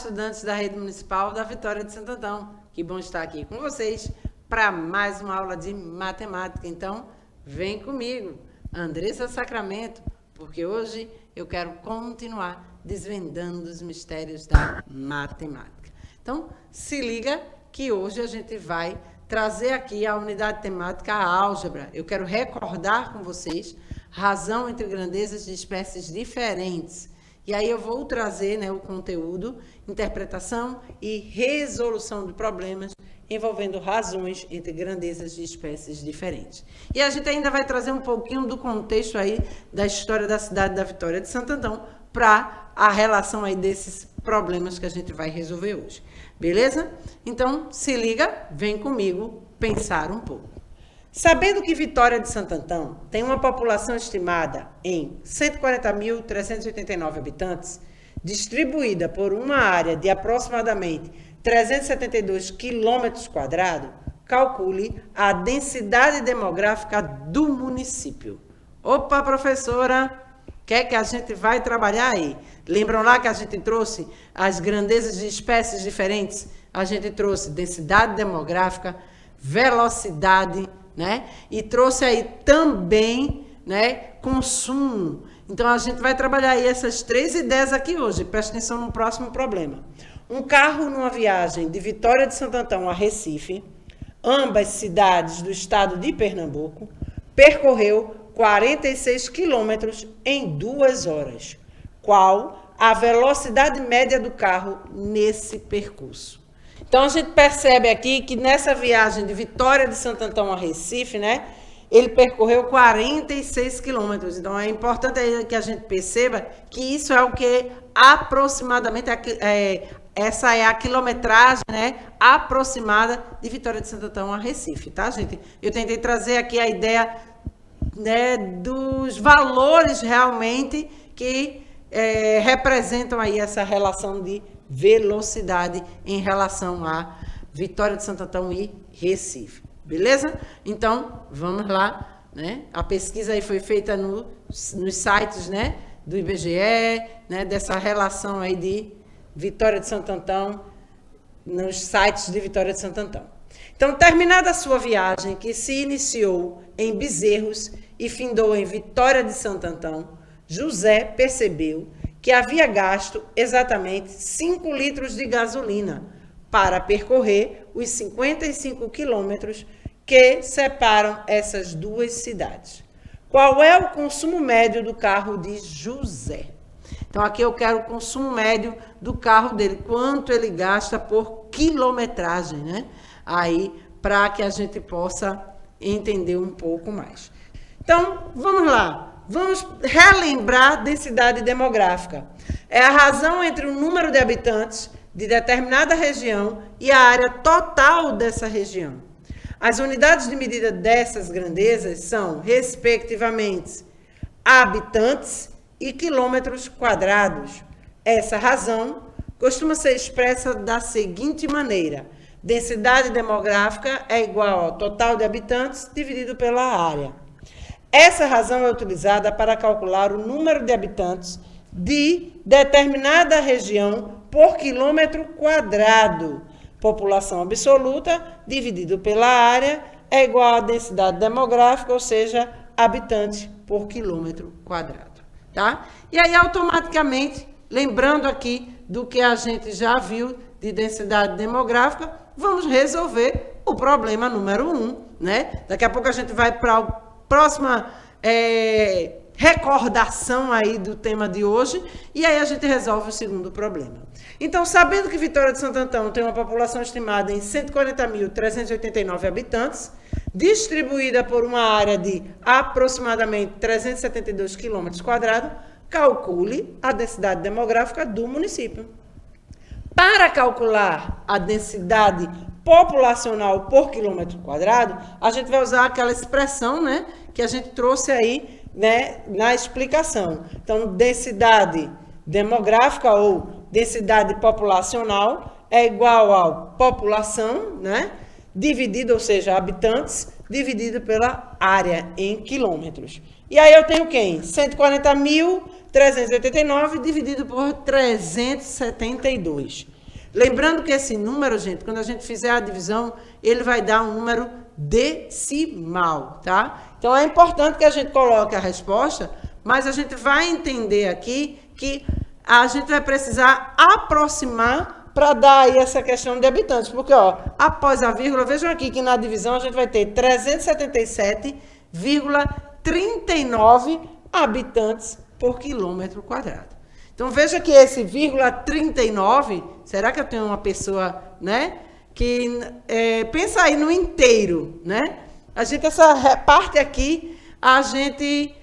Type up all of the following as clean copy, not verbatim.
estudantes da Rede Municipal da Vitória de Santo Antão. Que bom estar aqui com vocês para mais uma aula de matemática. Então, vem comigo, Andressa Sacramento, porque hoje eu quero continuar desvendando os mistérios da matemática. Então, se liga que hoje a gente vai trazer aqui a unidade temática, a álgebra. Eu quero recordar com vocês razão entre grandezas de espécies diferentes. E aí eu vou trazer, o conteúdo, interpretação e resolução de problemas envolvendo razões entre grandezas de espécies diferentes. E a gente ainda vai trazer um pouquinho do contexto aí da história da cidade da Vitória de Santo Antão para a relação aí desses problemas que a gente vai resolver hoje. Beleza? Então, se liga, vem comigo pensar um pouco. Sabendo que Vitória de Santo Antão tem uma população estimada em 140.389 habitantes, distribuída por uma área de aproximadamente 372 quilômetros quadrados, calcule a densidade demográfica do município. Opa, professora, o que é que a gente vai trabalhar aí? Lembram lá que a gente trouxe as grandezas de espécies diferentes? A gente trouxe densidade demográfica, velocidade, e trouxe aí também, consumo. Então, a gente vai trabalhar aí essas 3 ideias aqui hoje. Presta atenção no próximo problema. Um carro numa viagem de Vitória de Santo Antão a Recife, ambas cidades do estado de Pernambuco, percorreu 46 quilômetros em 2 horas. Qual a velocidade média do carro nesse percurso? Então, a gente percebe aqui que nessa viagem de Vitória de Santo Antão a Recife, ele percorreu 46 quilômetros. Então, é importante que a gente perceba que isso é o que aproximadamente, essa é a quilometragem, aproximada de Vitória de Santo Antão a Recife, tá, gente? Eu tentei trazer aqui a ideia, dos valores realmente que representam aí essa relação de velocidade em relação a Vitória de Santo Antão e Recife. Beleza? Então, vamos lá, A pesquisa aí foi feita nos sites, do IBGE, dessa relação aí de Vitória de Santo Antão, nos sites de Vitória de Santo Antão. Então, terminada a sua viagem, que se iniciou em Bezerros e findou em Vitória de Santo Antão, José percebeu que havia gasto exatamente 5 litros de gasolina para percorrer os 55 quilômetros que separam essas 2 cidades. Qual é o consumo médio do carro de José? Então, aqui eu quero o consumo médio do carro dele, quanto ele gasta por quilometragem, Aí, para que a gente possa entender um pouco mais. Então, vamos lá. Vamos relembrar a densidade demográfica. É a razão entre o número de habitantes de determinada região e a área total dessa região. As unidades de medida dessas grandezas são, respectivamente, habitantes e quilômetros quadrados. Essa razão costuma ser expressa da seguinte maneira: densidade demográfica é igual ao total de habitantes dividido pela área. Essa razão é utilizada para calcular o número de habitantes de determinada região por quilômetro quadrado. População absoluta dividido pela área é igual à densidade demográfica, ou seja, habitantes por quilômetro quadrado. Tá? E aí, automaticamente, lembrando aqui do que a gente já viu de densidade demográfica, vamos resolver o problema número 1. Daqui a pouco a gente vai para o próxima recordação aí do tema de hoje, e aí a gente resolve o segundo problema. Então, sabendo que Vitória de Santo Antão tem uma população estimada em 140.389 habitantes, distribuída por uma área de aproximadamente 372 quilômetros quadrados, calcule a densidade demográfica do município. Para calcular a densidade populacional por quilômetro quadrado, a gente vai usar aquela expressão, que a gente trouxe aí, na explicação. Então, densidade demográfica ou densidade populacional é igual a população, dividido, ou seja, habitantes, dividido pela área em quilômetros. E aí eu tenho quem? 140.389 dividido por 372. Lembrando que esse número, gente, quando a gente fizer a divisão, ele vai dar um número decimal, tá? Então, é importante que a gente coloque a resposta, mas a gente vai entender aqui que a gente vai precisar aproximar para dar aí essa questão de habitantes. Porque, ó, após a vírgula, vejam aqui que na divisão a gente vai ter 377,39 habitantes por quilômetro quadrado. Então, veja que esse vírgula 39, será que eu tenho uma pessoa, né, que pensa aí no inteiro, né? A gente, essa parte aqui, a gente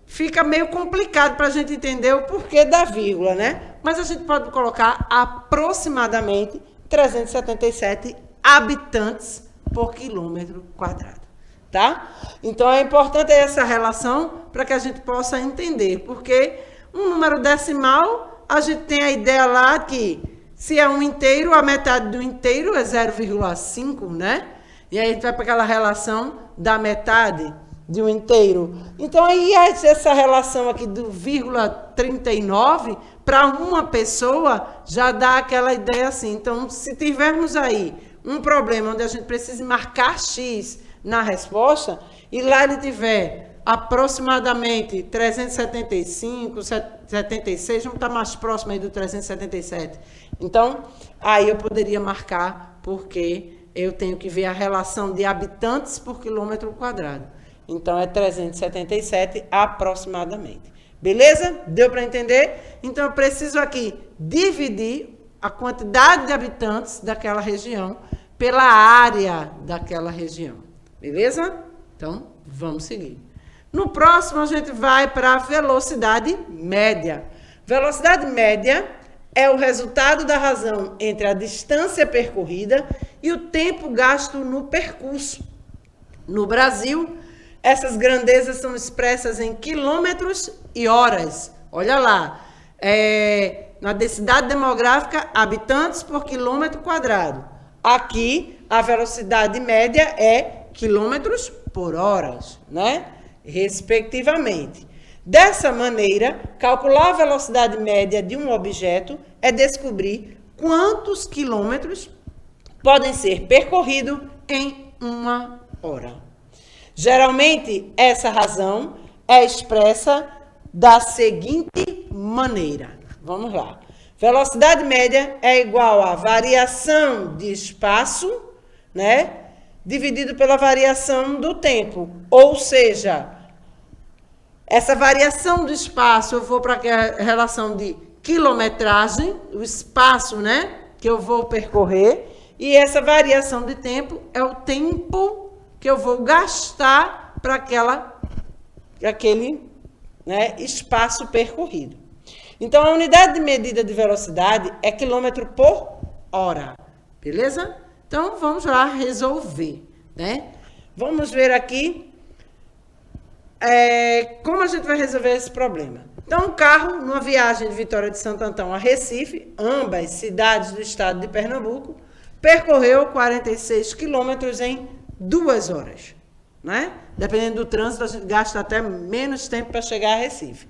fica meio complicado para a gente entender o porquê da vírgula, né? Mas a gente pode colocar aproximadamente 377 habitantes por quilômetro quadrado. Tá? Então, é importante essa relação para que a gente possa entender, porque um número decimal, a gente tem a ideia lá que se é um inteiro, a metade do inteiro é 0,5, né? E aí a gente vai para aquela relação da metade de um inteiro. Então, aí essa relação aqui do vírgula 39, para uma pessoa, já dá aquela ideia assim. Então, se tivermos aí um problema onde a gente precisa marcar X na resposta, e lá ele tiver aproximadamente 375, 76, vamos estar mais próximo aí do 377. Então, aí eu poderia marcar, porque eu tenho que ver a relação de habitantes por quilômetro quadrado. Então, é 377 aproximadamente. Beleza? Deu para entender? Então, eu preciso aqui dividir a quantidade de habitantes daquela região pela área daquela região. Beleza? Então, vamos seguir. No próximo, a gente vai para a velocidade média. Velocidade média é o resultado da razão entre a distância percorrida e o tempo gasto no percurso. No Brasil, essas grandezas são expressas em quilômetros e horas. Olha lá, na densidade demográfica, habitantes por quilômetro quadrado. Aqui, a velocidade média é quilômetros por horas, né? Respectivamente. Dessa maneira, calcular a velocidade média de um objeto é descobrir quantos quilômetros podem ser percorridos em uma hora. Geralmente, essa razão é expressa da seguinte maneira. Vamos lá. Velocidade média é igual à variação de espaço, né, dividido pela variação do tempo. Ou seja, essa variação do espaço, eu vou para a relação de quilometragem, o espaço, né, que eu vou percorrer, e essa variação de tempo é o tempo que eu vou gastar para aquele, né, espaço percorrido. Então, a unidade de medida de velocidade é quilômetro por hora. Beleza? Então, vamos lá resolver, né? Vamos ver aqui como a gente vai resolver esse problema. Então, um carro, numa viagem de Vitória de Santo Antão a Recife, ambas cidades do estado de Pernambuco, percorreu 46 quilômetros em 2 horas, né? Dependendo do trânsito, a gente gasta até menos tempo para chegar a Recife.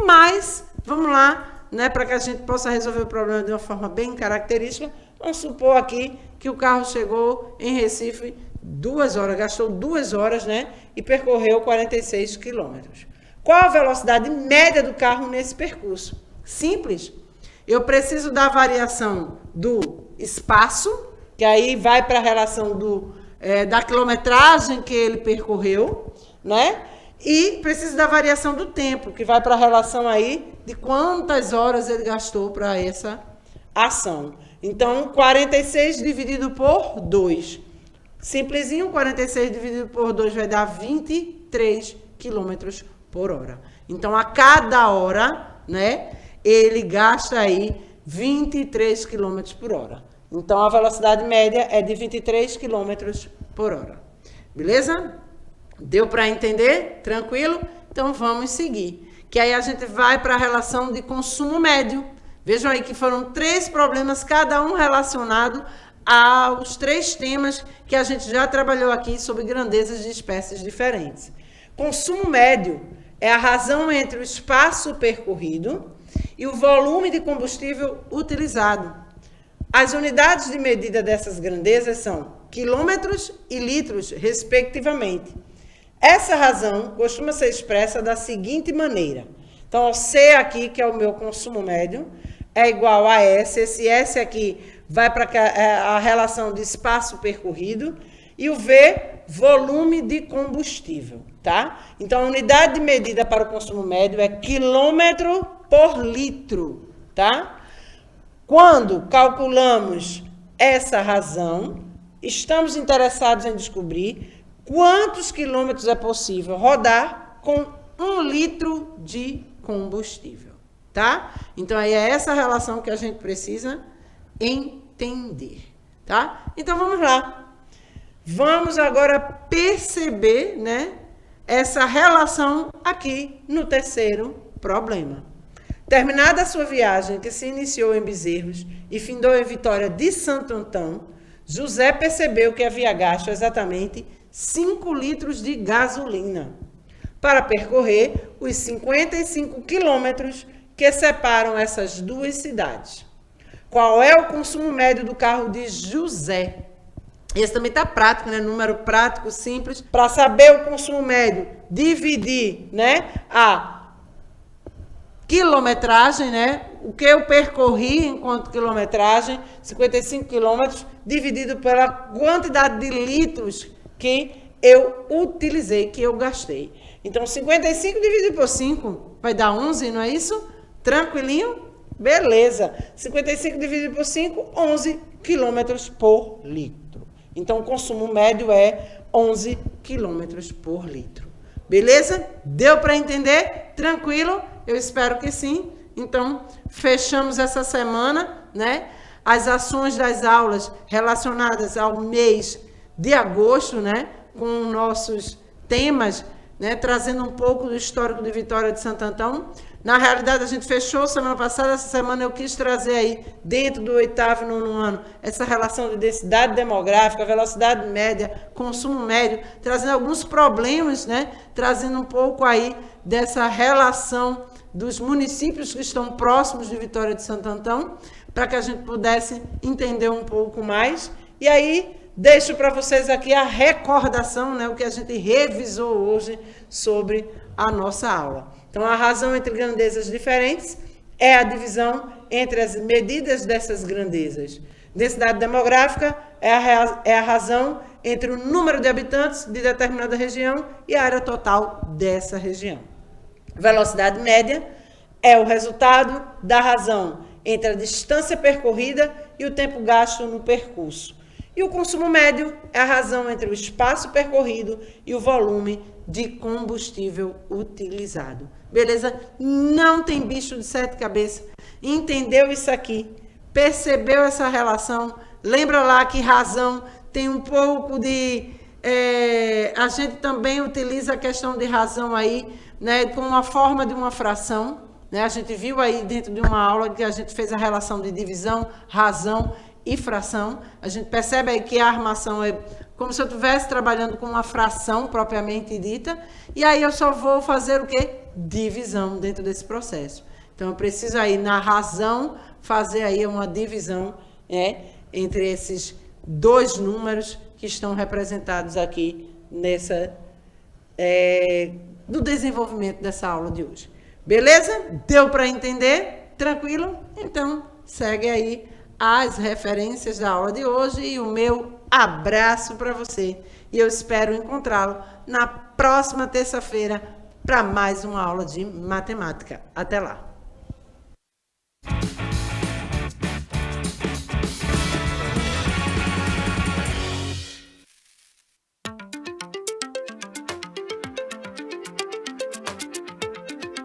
Mas, vamos lá, né, para que a gente possa resolver o problema de uma forma bem característica, vamos supor aqui que o carro chegou em Recife 2 horas, gastou 2 horas, né, e percorreu 46 quilômetros. Qual a velocidade média do carro nesse percurso? Simples. Eu preciso da variação do espaço, que aí vai para a relação da quilometragem que ele percorreu, né? E preciso da variação do tempo, que vai para a relação aí de quantas horas ele gastou para essa ação. Então, 46 dividido por 2. Simplesinho, 46 dividido por 2 vai dar 23 quilômetros por hora. Então, a cada hora, né, ele gasta aí 23 quilômetros por hora. Então, a velocidade média é de 23 quilômetros por hora. Beleza? Deu para entender? Tranquilo? Então, vamos seguir. Que aí a gente vai para a relação de consumo médio. Vejam aí que foram 3 problemas, cada um relacionado aos 3 temas que a gente já trabalhou aqui sobre grandezas de espécies diferentes. Consumo médio é a razão entre o espaço percorrido e o volume de combustível utilizado. As unidades de medida dessas grandezas são quilômetros e litros, respectivamente. Essa razão costuma ser expressa da seguinte maneira. Então, o C aqui, que é o meu consumo médio, é igual a S. Esse S aqui vai para a relação de espaço percorrido. E o V, volume de combustível, tá? Então, a unidade de medida para o consumo médio é quilômetro por litro, tá? Quando calculamos essa razão, estamos interessados em descobrir quantos quilômetros é possível rodar com 1 litro de combustível, tá? Então, aí é essa relação que a gente precisa entender, tá? Então, vamos lá. Vamos agora perceber, né, essa relação aqui no terceiro problema. Terminada a sua viagem, que se iniciou em Bezerros e findou em Vitória de Santo Antão, José percebeu que havia gasto exatamente 5 litros de gasolina para percorrer os 55 quilômetros que separam essas duas cidades. Qual é o consumo médio do carro de José? Esse também está prático, né? Número prático, simples. Para saber o consumo médio, dividir, né, a quilometragem, né? O que eu percorri enquanto quilometragem, 55 quilômetros, dividido pela quantidade de litros que eu utilizei, que eu gastei. Então, 55 dividido por 5 vai dar 11, não é isso? Tranquilinho? Beleza. 55 dividido por 5, 11 quilômetros por litro. Então, o consumo médio é 11 quilômetros por litro. Beleza? Deu para entender? Tranquilo? Eu espero que sim. Então, fechamos essa semana, né? As ações das aulas relacionadas ao mês de agosto, né? Com nossos temas, né? Trazendo um pouco do histórico de Vitória de Santo Antão. Na realidade, a gente fechou semana passada, essa semana eu quis trazer aí, dentro do 8º e 9º ano, essa relação de densidade demográfica, velocidade média, consumo médio, trazendo alguns problemas, né? Trazendo um pouco aí dessa relação dos municípios que estão próximos de Vitória de Santo Antão, para que a gente pudesse entender um pouco mais. E aí, deixo para vocês aqui a recordação, né? O que a gente revisou hoje sobre a nossa aula. Então, a razão entre grandezas diferentes é a divisão entre as medidas dessas grandezas. Densidade demográfica é a razão entre o número de habitantes de determinada região e a área total dessa região. Velocidade média é o resultado da razão entre a distância percorrida e o tempo gasto no percurso. E o consumo médio é a razão entre o espaço percorrido e o volume de combustível utilizado. Beleza? Não tem bicho de 7 cabeças. Entendeu isso aqui? Percebeu essa relação? Lembra lá que razão tem um pouco de... a gente também utiliza a questão de razão aí, né, como uma forma de uma fração. Né? A gente viu aí dentro de uma aula que a gente fez a relação de divisão, razão e fração. A gente percebe aí que a armação é como se eu estivesse trabalhando com uma fração propriamente dita, e aí eu só vou fazer o quê? Divisão dentro desse processo. Então, eu preciso aí, na razão, fazer aí uma divisão, né, entre esses dois números que estão representados aqui nessa, no desenvolvimento dessa aula de hoje. Beleza? Deu para entender? Tranquilo? Então, segue aí as referências da aula de hoje e o meu abraço para você. E eu espero encontrá-lo na próxima terça-feira para mais uma aula de matemática. Até lá!